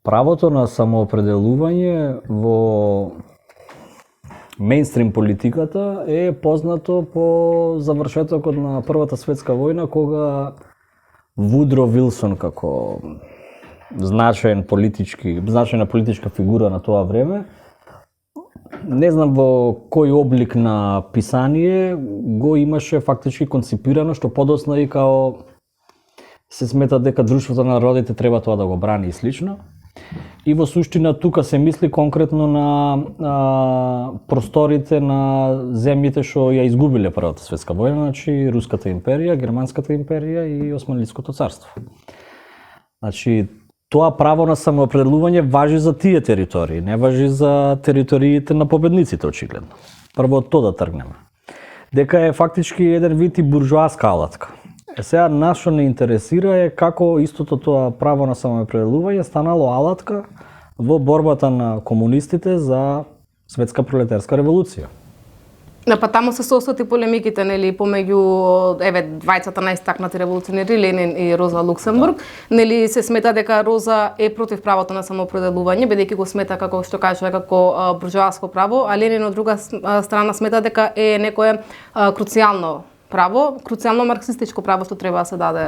Правото на самоопределување во мејнстрим политиката е познато по завршетокот на Првата светска војна, кога Вудро Вилсон како значајна политичка фигура на тоа време, не знам во кој облик на писание го имаше фактички конципирано, што подоцна и као се смета дека друштвото на народите треба тоа да го брани и слично. И во суштина тука се мисли конкретно на просторите на земјите што ја изгубиле Првата светска војна, значи Руската империја, Германската империја и Османлиското царство. Значи тоа право на самоопределување важи за тие територии, не важи за териториите на победниците очигледно. Прво од тоа да тргнеме. Дека е фактички еден вид и буржоаска алатка. Сега нас што не интересира е како истото тоа право на самоопределување станало алатка во борбата на комунистите за светска пролетарска револуција. Па таму се состои полемиките, нели, помеѓу двајцата најстакнати револуционери Ленин и Роза Луксембург. Нели се смета дека Роза е против правото на самоопределување, бидејќи го смета како што кажува како буржоаско право, а Ленин од друга страна смета дека е некое круцијално право, круцијално марксистичко право што треба да се даде